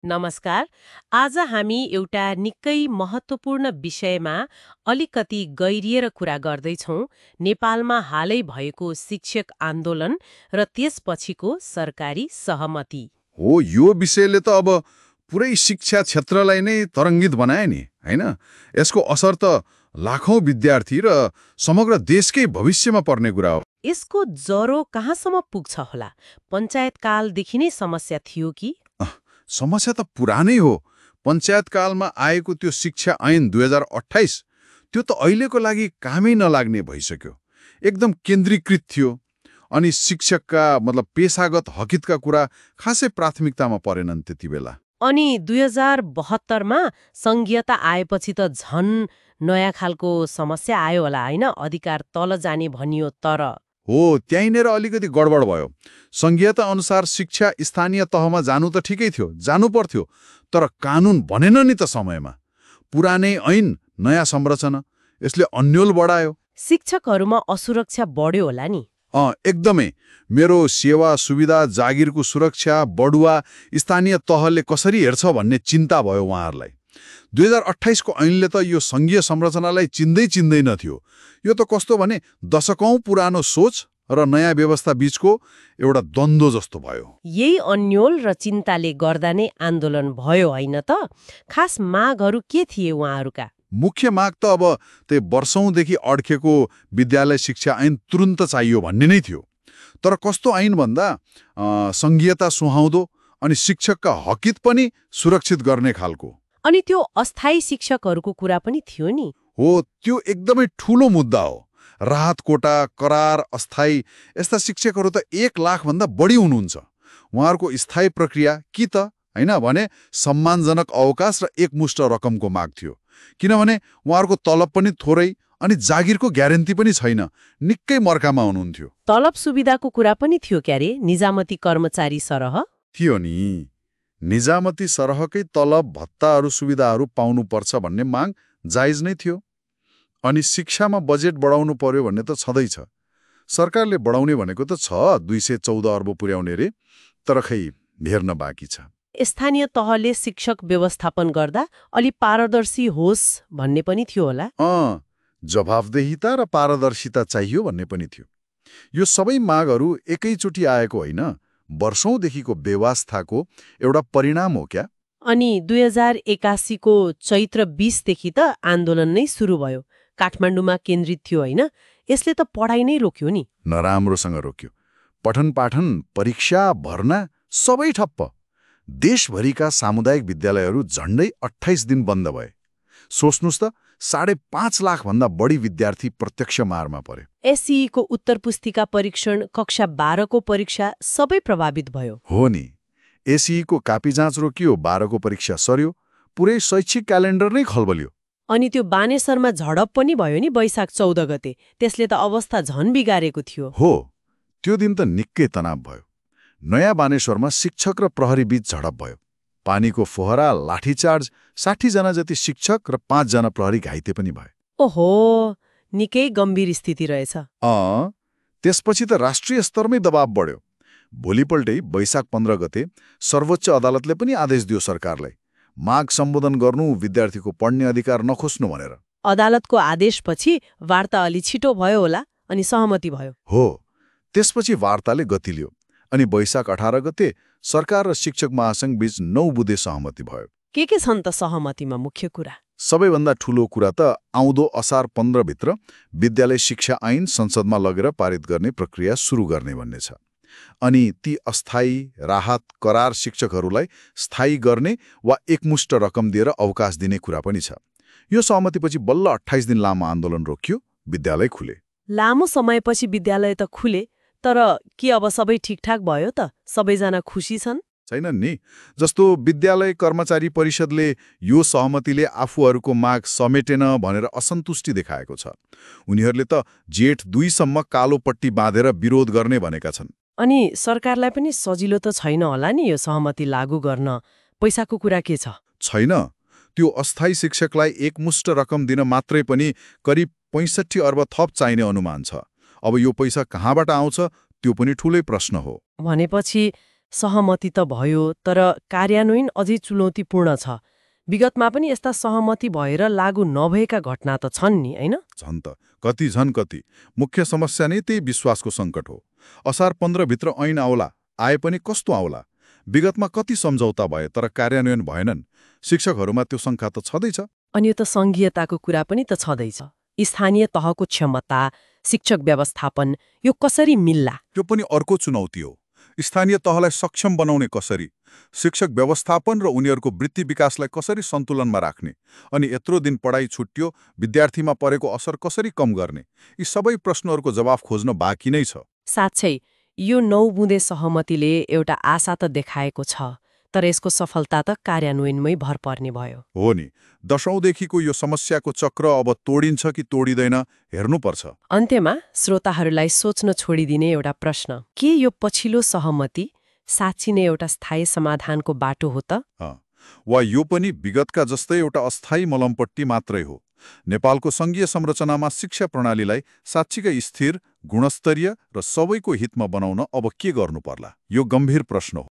नमस्कार। आज हामी एउटा निकै महत्त्वपूर्ण विषयमा अलिकति गहिरिएर कुरा गर्दैछौँ। नेपालमा हालै भएको शिक्षक आन्दोलन र त्यसपछिको सरकारी सहमति। हो, यो विषयले त अब पुरै शिक्षा क्षेत्रलाई नै तरङ्गित बनायो नि, हैन? यसको असर त लाखौं विद्यार्थी र समग्र देशकै भविष्यमा पर्ने कुरा हो। यसको जरो कहाँसम्म पुग्छ होला? पञ्चायतकालदेखि नै समस्या थियो कि? समस्या त पुरानै हो। पञ्चायतकालमा आएको त्यो शिक्षा ऐन 2028 त्यो त अहिलेको लागि कामै नलाग्ने भइसक्यो। एकदम केन्द्रीकृत थियो अनि शिक्षकका पेशागत हकितका कुरा खासै प्राथमिकतामा परेनन् त्यति बेला। अनि 2072मा सङ्घीयता आएपछि त झन् नयाँ खालको समस्या आयो होला होइन? अधिकार तल जाने भनियो तर हो, त्यहीँनिर अलिकति गडबड भयो। संघीयता अनुसार शिक्षा स्थानीय तहमा जानु त ठिकै थियो, जानु पर्थ्यो, तर कानून बनेन नि त समयमा। पुरानै ऐन, नयाँ संरचना, यसले अन्यल बढायो। शिक्षकहरूमा असुरक्षा बढ्यो होला नि? एकदमै। मेरो सेवा सुविधा, जागिरको सुरक्षा, बढुवा स्थानीय तहले कसरी हेर्छ भन्ने चिन्ता भयो उहाँहरूलाई। 2028 को ऐनले त यो संघीय संरचनालाई चिन्दैन थियो। यो त कस्तो भने दशकौं पुरानो सोच र नयाँ व्यवस्था बीचको एउटा द्वन्द्व जस्तो भयो। यही अन्यल र चिन्ताले गर्दा नै आन्दोलन भयो होइन त? खास मागहरू के थिए उहाँहरूका? मुख्य माग त अब त्यही वर्षौंदेखि अड्केको विद्यालय शिक्षा ऐन तुरुन्त चाहियो भन्ने नै थियो। तर कस्तो ऐन भन्दा संघीयता सुहाउँदो अनि शिक्षकका हकित पनि सुरक्षित गर्ने खालको। अनि त्यो अस्थायी शिक्षकहरूको कुरा पनि थियो नि? हो, त्यो एकदमै ठूलो मुद्दा हो। राहत कोटा, करार, अस्थायी यस्ता शिक्षकहरू त 1 लाख भन्दा बढी हुनुहुन्छ। उहाँहरूको स्थायी प्रक्रिया कि त हैन भने सम्मानजनक अवकाश र एकमुष्ट रकमको माग थियो। किनभने उहाँहरूको तलब पनि थोरै अनि जागिरको ग्यारेन्टी पनि छैन। निकै मर्कामा हुनुहुन्थ्यो। तलब सुविधाको कुरा पनि थियो क्यारे? निजामती कर्मचारी सरह थियो नि। निजामती सरहकै तलब भत्ताहरू सुविधाहरू पाउनुपर्छ भन्ने माग जायज नै थियो। अनि शिक्षामा बजेट बढाउनु पर्यो भन्ने त छँदैछ। सरकारले बढाउने भनेको त छ 214 अर्ब पुर्याउने रे, तर खै हेर्न बाँकी छ। स्थानीय तहले शिक्षक व्यवस्थापन गर्दा अलि पारदर्शी होस् भन्ने पनि थियो होला? जवाफदेहिता र पारदर्शिता चाहियो भन्ने पनि थियो। यो सबै मागहरू एकैचोटि आएको होइन, वर्षौंदेखिको व्यवस्थाको एउटा परिणाम हो क्या? अनि 2081 को चैत्र 20 देखि त आन्दोलन नै सुरु भयो। काठमाडौँमा केन्द्रित थियो होइन? यसले त पढाइ नै रोक्यो नि? नराम्रोसँग रोक्यो। पठन पाठन, परीक्षा, भर्ना सबै ठप्प। देशभरिका सामुदायिक विद्यालयहरू झण्डै 28 दिन बन्द भए। सोच्नुस् त, 5.5 लाख भन्दा बढी विद्यार्थी प्रत्यक्ष मारमा परे। एसई को उत्तर पुस्तिका परीक्षण, कक्षा 12 को परीक्षा सबै प्रभावित भयो। हो नि। एसई को कापी जाँच रोकियो, 12 को परीक्षा सर्यो, पुरै शैक्षिक क्यालेन्डर नै खलबल्यो। अनि त्यो बानेश्वरमा झडप पनि भयो नि वैशाख 14 गते। त्यसले त अवस्था झन बिगारेको थियो। हो, त्यो दिन त निकै तनाव भयो। नयाँ बानेश्वरमा शिक्षक र प्रहरी बीच झडप भयो। पानीको फोहरा, लाठीचार्ज, 60 जना जति शिक्षक र 5 जना प्रहरी घाइते पनि भए। ओहो, निकै गम्भीर स्थिति रहेछ। त्यसपछि त राष्ट्रिय स्तरमै दबाव बढ्यो। भोलिपल्टै वैशाख 15 गते सर्वोच्च अदालतले पनि आदेश दियो सरकारलाई माग सम्बोधन गर्नु, विद्यार्थीको पढ्ने अधिकार नखोस्नु भनेर। अदालतको आदेशपछि वार्ता अलि छिटो भयो होला अनि सहमति भयो। हो, त्यसपछि वार्ताले गति लियो अनि वैशाख 18 गते सरकार र शिक्षक महासंघ बीच 9 बुँदे सहमति भयो। के छन् त सहमतिमा मुख्य कुरा? सबैभन्दा ठूलो कुरा त आउँदो असार 15 भित्र विद्यालय शिक्षा ऐन संसदमा लगेर पारित गर्ने प्रक्रिया सुरु गर्ने भन्ने छ। अनि ती अस्थायी, राहत, करार शिक्षकहरूलाई स्थायी गर्ने वा एकमुष्ट रकम दिएर अवकाश दिने कुरा पनि छ। यो सहमतिपछि बल्ल 28 दिन लामो आन्दोलन रोकियो, विद्यालय खुले। लामो समयपछि विद्यालय त खुले, तर के अब सबै ठिकठाक भयो त? सबैजना खुसी छन्? छैनन् नि। जस्तो विद्यालय कर्मचारी परिषदले यो सहमतिले आफूहरूको माग समेटेन भनेर असन्तुष्टि देखाएको छ। उनीहरूले त जेठ 2 सम्म कालो पट्टी बाँधेर विरोध गर्ने भनेका छन्। अनि सरकारलाई पनि सजिलो त छैन होला नि यो सहमति लागू गर्न। पैसाको कुरा के छ? छैन। त्यो अस्थायी शिक्षकलाई एकमुष्ट रकम दिन मात्रै पनि करिब 65 अर्ब थप चाहिने अनुमान छ। अब यो पैसा कहाँबाट आउँछ त्यो पनि ठूलै प्रश्न हो। भनेपछि सहमति त भयो, तर कार्यान्वयन अझै चुनौतीपूर्ण छ। विगतमा पनि यस्ता सहमति भएर लागू नभएका घटना त छन् नि, होइन? झन् त झन् कति मुख्य समस्या नै त्यही विश्वासको सङ्कट हो। असार 15 भित्र ऐन आउला, आए पनि कस्तो आउला? विगतमा कति सम्झौता भए तर कार्यान्वयन भएनन्। शिक्षकहरूमा त्यो शङ्का त छँदैछ। अनि यो त सङ्घीयताको कुरा पनि त छँदैछ। स्थानीय तहको क्षमता, शिक्षक व्यवस्थापन, यो कसरी मिल्ला? त्यो पनि अर्को चुनौती हो। स्थानीय तहलाई सक्षम बनाउने कसरी, शिक्षक व्यवस्थापन र उनीहरूको वृत्ति विकासलाई कसरी सन्तुलनमा राख्ने, अनि यत्रो दिन पढाइ छुट्यो, विद्यार्थीमा परेको असर कसरी कम गर्ने, यी सबै प्रश्नहरूको जवाफ खोज्न बाँकी नै छ। साँच्चै यो 9 बुँदे सहमतिले एउटा आशा त देखाएको छ, तर यसको सफलता त कार्यान्वयनमै भर पर्ने भयो। हो नि, दशौंदेखिको यो समस्याको चक्र अब तोडिन्छ कि तोडिँदैन हेर्नुपर्छ। अन्त्यमा श्रोताहरूलाई सोच्न छोडिदिने एउटा प्रश्न, के यो पछिल्लो सहमति साँच्ची नै एउटा स्थायी समाधानको बाटो हो त? वा यो पनि विगतका जस्तै एउटा अस्थायी मलमपट्टी मात्रै हो? नेपालको सङ्घीय संरचनामा शिक्षा प्रणालीलाई साँच्चीकै स्थिर, गुणस्तरीय र सबैको हितमा बनाउन अब के गर्नु पर्ला? यो गम्भीर प्रश्न हो।